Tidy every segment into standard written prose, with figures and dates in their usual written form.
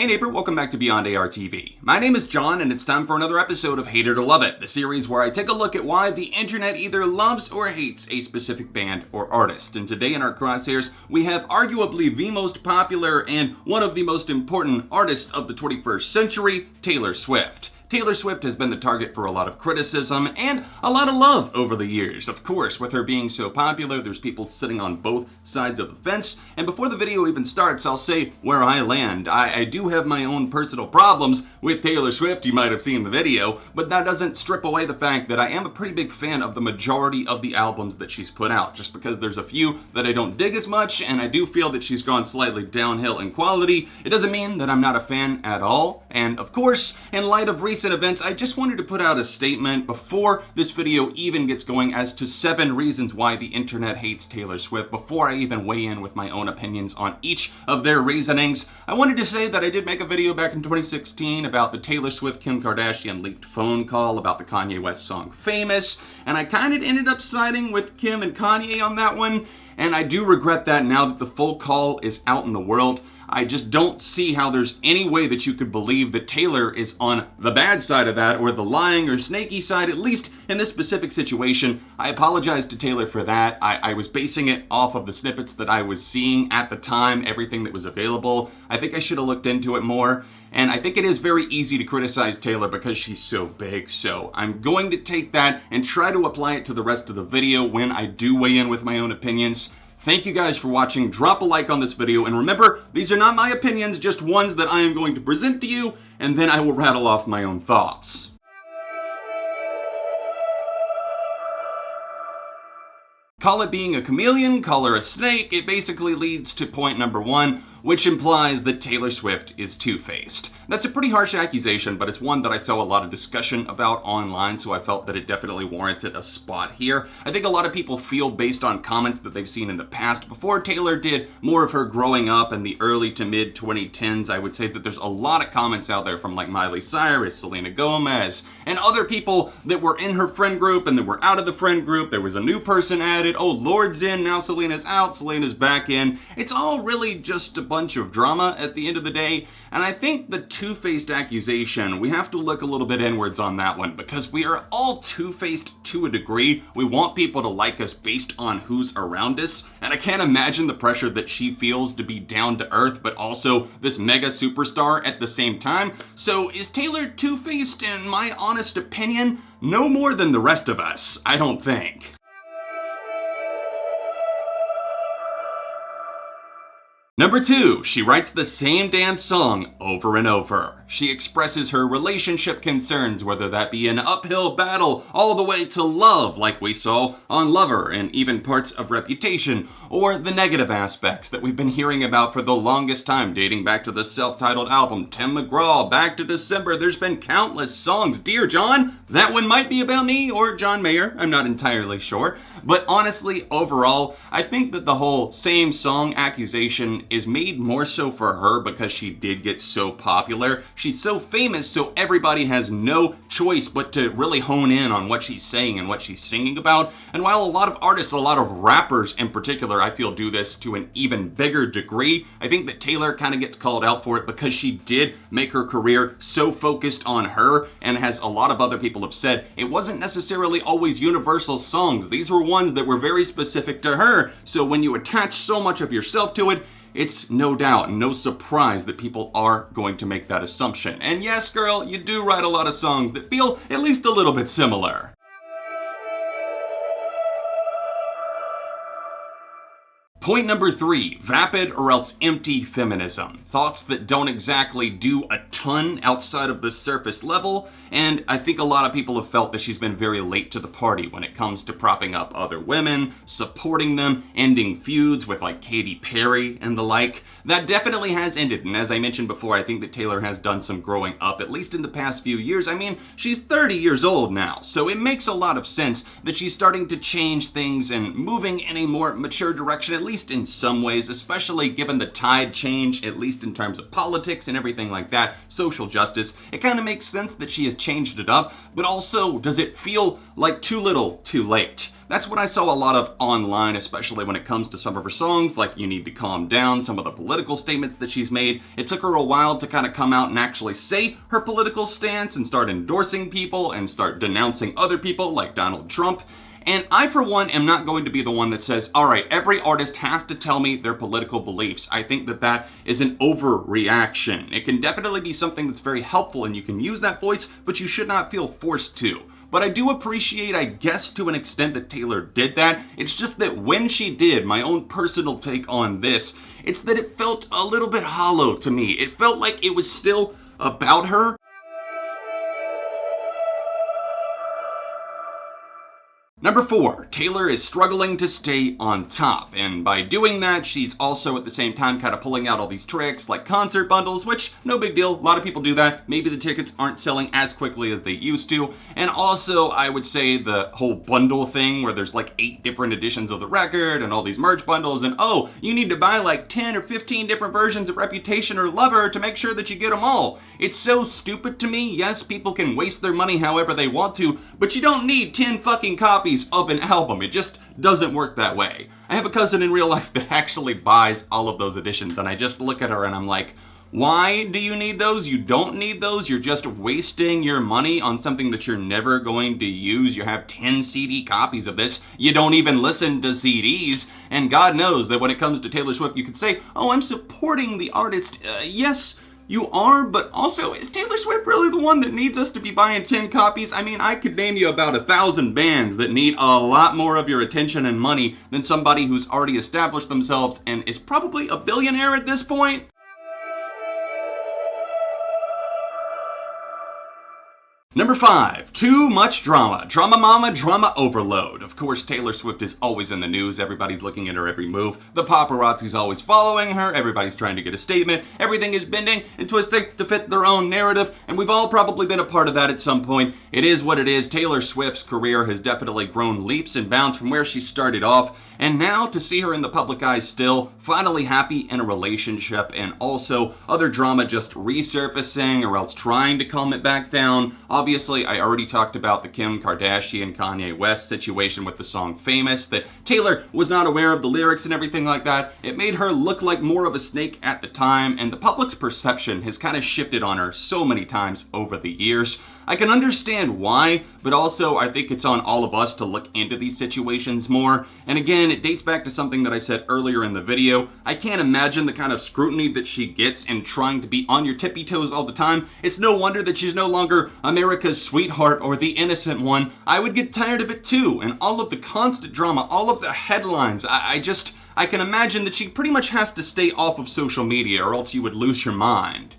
Hey neighbor, welcome back to Beyond ARTV. My name is John and it's time for another episode of Hate It or Love It, the series where I take a look at why the internet either loves or hates a specific band or artist. And today in our crosshairs, we have arguably the most popular and one of the most important artists of the 21st century, Taylor Swift. Taylor Swift has been the target for a lot of criticism and a lot of love over the years. Of course, with her being so popular, there's people sitting on both sides of the fence. And before the video even starts, I'll say where I land. I do have my own personal problems with Taylor Swift, you might have seen the video, but that doesn't strip away the fact that I am a pretty big fan of the majority of the albums that she's put out, just because there's a few that I don't dig as much, and I do feel that she's gone slightly downhill in quality. It doesn't mean that I'm not a fan at all, and of course, in light of recent events, I just wanted to put out a statement before this video even gets going as to 7 reasons why the internet hates Taylor Swift before I even weigh in with my own opinions on each of their reasonings. I wanted to say that I did make a video back in 2016 about the Taylor Swift-Kim Kardashian leaked phone call about the Kanye West song Famous, and I kind of ended up siding with Kim and Kanye on that one, and I do regret that now that the full call is out in the world. I just don't see how there's any way that you could believe that Taylor is on the bad side of that or the lying or snaky side, at least in this specific situation. I apologize to Taylor for that. I was basing it off of the snippets that I was seeing at the time, everything that was available. I think I should have looked into it more. And I think it is very easy to criticize Taylor because she's so big. So I'm going to take that and try to apply it to the rest of the video when I do weigh in with my own opinions. Thank you guys for watching. Drop a like on this video, and remember, these are not my opinions, just ones that I am going to present to you, and then I will rattle off my own thoughts. Call it being a chameleon, call her a snake, it basically leads to point number 1, which implies that Taylor Swift is two-faced. That's a pretty harsh accusation, but it's one that I saw a lot of discussion about online, so I felt that it definitely warranted a spot here. I think a lot of people feel, based on comments that they've seen in the past, before Taylor did more of her growing up in the early to mid 2010s, I would say that there's a lot of comments out there from like Miley Cyrus, Selena Gomez, and other people that were in her friend group and that were out of the friend group. There was a new person added, oh, Lord's in, now Selena's out, Selena's back in. It's all really just a bunch of drama at the end of the day, and I think the two-faced accusation, we have to look a little bit inwards on that one, because we are all two-faced to a degree. We want people to like us based on who's around us, and I can't imagine the pressure that she feels to be down to earth, but also this mega superstar at the same time. So is Taylor two-faced? In my honest opinion, no more than the rest of us, I don't think. Number 2, she writes the same damn song over and over. She expresses her relationship concerns, whether that be an uphill battle all the way to love, like we saw on Lover and even parts of Reputation, or the negative aspects that we've been hearing about for the longest time, dating back to the self-titled album, Tim McGraw, back to December. There's been countless songs. Dear John, that one might be about me, or John Mayer, I'm not entirely sure. But honestly, overall, I think that the whole same song accusation is made more so for her because she did get so popular. She's so famous, so everybody has no choice but to really hone in on what she's saying and what she's singing about. And while a lot of artists, a lot of rappers in particular, I feel do this to an even bigger degree, I think that Taylor kind of gets called out for it because she did make her career so focused on her, and as a lot of other people have said, it wasn't necessarily always universal songs. These were ones that were very specific to her, so when you attach so much of yourself to it, it's no doubt, no surprise that people are going to make that assumption. And yes, girl, you do write a lot of songs that feel at least a little bit similar. Point number 3, vapid or else empty feminism. Thoughts that don't exactly do a ton outside of the surface level, and I think a lot of people have felt that she's been very late to the party when it comes to propping up other women, supporting them, ending feuds with like Katy Perry and the like. That definitely has ended, and as I mentioned before, I think that Taylor has done some growing up, at least in the past few years. I mean, she's 30 years old now, so it makes a lot of sense that she's starting to change things and moving in a more mature direction, at least least in some ways, especially given the tide change, at least in terms of politics and everything like that, social justice. It kind of makes sense that she has changed it up, but also, does it feel like too little, too late? That's what I saw a lot of online, especially when it comes to some of her songs, like You Need to Calm Down, some of the political statements that she's made. It took her a while to kind of come out and actually say her political stance and start endorsing people and start denouncing other people like Donald Trump. And I, for one, am not going to be the one that says, all right, every artist has to tell me their political beliefs. I think that that is an overreaction. It can definitely be something that's very helpful and you can use that voice, but you should not feel forced to. But I do appreciate, I guess, to an extent that Taylor did that. It's just that when she did, my own personal take on this, it's that it felt a little bit hollow to me. It felt like it was still about her. Number 4, Taylor is struggling to stay on top, and by doing that, she's also at the same time kind of pulling out all these tricks like concert bundles, which, no big deal, a lot of people do that. Maybe the tickets aren't selling as quickly as they used to, and also I would say the whole bundle thing where there's like 8 different editions of the record and all these merch bundles, and oh, you need to buy like 10 or 15 different versions of Reputation or Lover to make sure that you get them all. It's so stupid to me. Yes, people can waste their money however they want to, but you don't need 10 fucking copies of an album. It just doesn't work that way. I have a cousin in real life that actually buys all of those editions, and I just look at her and I'm like, why do you need those? You don't need those. You're just wasting your money on something that you're never going to use. You have 10 CD copies of this. You don't even listen to CDs. And God knows that when it comes to Taylor Swift, you could say, oh, I'm supporting the artist. Yes, you are, but also, is Taylor Swift really the one that needs us to be buying 10 copies? I mean, I could name you about 1,000 bands that need a lot more of your attention and money than somebody who's already established themselves and is probably a billionaire at this point. Number 5, too much drama. Drama mama, drama overload. Of course, Taylor Swift is always in the news. Everybody's looking at her every move. The paparazzi's always following her. Everybody's trying to get a statement. Everything is bending and twisting to fit their own narrative, and we've all probably been a part of that at some point. It is what it is. Taylor Swift's career has definitely grown leaps and bounds from where she started off, and now to see her in the public eye still, finally happy in a relationship, and also other drama just resurfacing or else trying to calm it back down. Obviously, I already talked about the Kim Kardashian Kanye West situation with the song Famous, that Taylor was not aware of the lyrics and everything like that. It made her look like more of a snake at the time, and the public's perception has kind of shifted on her so many times over the years. I can understand why, but also I think it's on all of us to look into these situations more. And again, it dates back to something that I said earlier in the video. I can't imagine the kind of scrutiny that she gets in trying to be on your tippy toes all the time. It's no wonder that she's no longer America's sweetheart or the innocent one. I would get tired of it too, and all of the constant drama, all of the headlines. I can imagine that she pretty much has to stay off of social media or else you would lose your mind.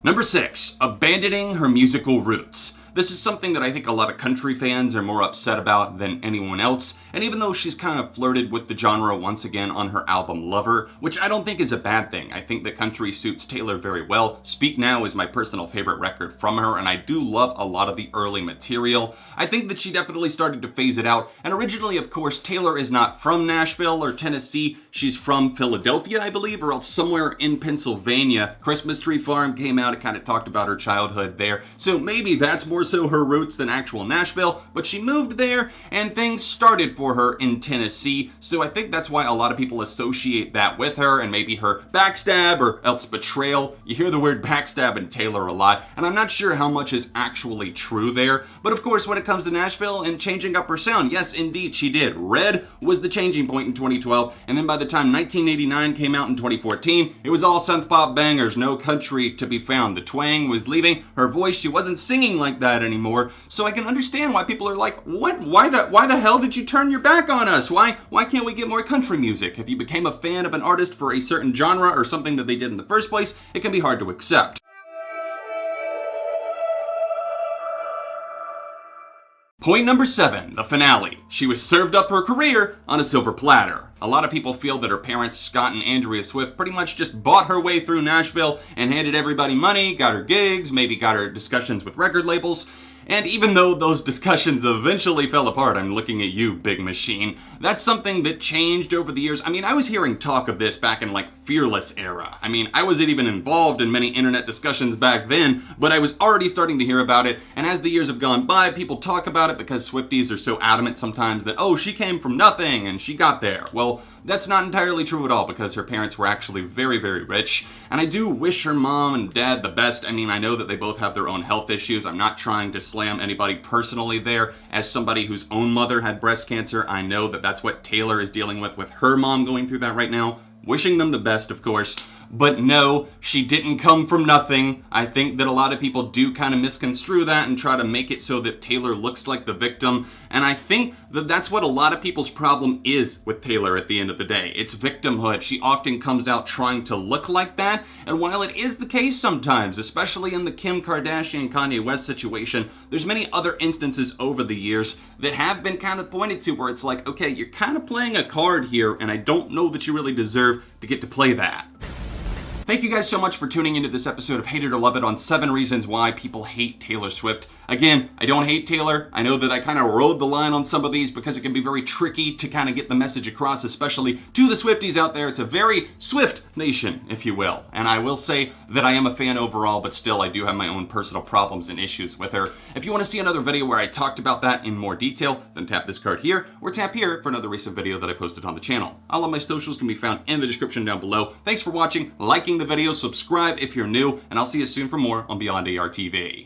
Number 6, abandoning her musical roots. This is something that I think a lot of country fans are more upset about than anyone else, and even though she's kind of flirted with the genre once again on her album Lover, which I don't think is a bad thing. I think that country suits Taylor very well. Speak Now is my personal favorite record from her, and I do love a lot of the early material. I think that she definitely started to phase it out, and originally, of course, Taylor is not from Nashville or Tennessee. She's from Philadelphia, I believe, or else somewhere in Pennsylvania. Christmas Tree Farm came out, it kind of talked about her childhood there, so maybe that's more so her roots than actual Nashville, but she moved there and things started for her in Tennessee, so I think that's why a lot of people associate that with her and maybe her backstab or else betrayal. You hear the word backstab in Taylor a lot, and I'm not sure how much is actually true there, but of course when it comes to Nashville and changing up her sound, yes indeed she did. Red was the changing point in 2012, and then by the time 1989 came out in 2014, it was all synth pop bangers, no country to be found. The twang was leaving her voice, she wasn't singing like that anymore, so I can understand why people are like, what? Why the hell did you turn your back on us? Why can't we get more country music? If you became a fan of an artist for a certain genre or something that they did in the first place, it can be hard to accept. Point number 7, the finale. She was served up her career on a silver platter. A lot of people feel that her parents, Scott and Andrea Swift, pretty much just bought her way through Nashville and handed everybody money, got her gigs, maybe got her discussions with record labels. And even though those discussions eventually fell apart, I'm looking at you, big machine, that's something that changed over the years. I mean, I was hearing talk of this back in like Fearless era. I mean, I wasn't even involved in many internet discussions back then, but I was already starting to hear about it, and as the years have gone by, people talk about it because Swifties are so adamant sometimes that, oh, she came from nothing and she got there. Well, that's not entirely true at all because her parents were actually very, very rich, and I do wish her mom and dad the best. I mean, I know that they both have their own health issues. I'm not trying to slam anybody personally there. As somebody whose own mother had breast cancer, I know that that's what Taylor is dealing with her mom going through that right now. Wishing them the best, of course. But no, she didn't come from nothing. I think that a lot of people do kind of misconstrue that and try to make it so that Taylor looks like the victim. And I think that that's what a lot of people's problem is with Taylor at the end of the day. It's victimhood. She often comes out trying to look like that. And while it is the case sometimes, especially in the Kim Kardashian Kanye West situation, there's many other instances over the years that have been kind of pointed to where it's like, okay, you're kind of playing a card here, and I don't know that you really deserve to get to play that. Thank you guys so much for tuning into this episode of Hate It or Love It on 7 reasons why people hate Taylor Swift. Again, I don't hate Taylor. I know that I kind of rode the line on some of these because it can be very tricky to kind of get the message across, especially to the Swifties out there. It's a very Swift nation, if you will. And I will say that I am a fan overall, but still I do have my own personal problems and issues with her. If you want to see another video where I talked about that in more detail, then tap this card here, or tap here for another recent video that I posted on the channel. All of my socials can be found in the description down below. Thanks for watching, liking the video, subscribe if you're new, and I'll see you soon for more on Beyond ARTV.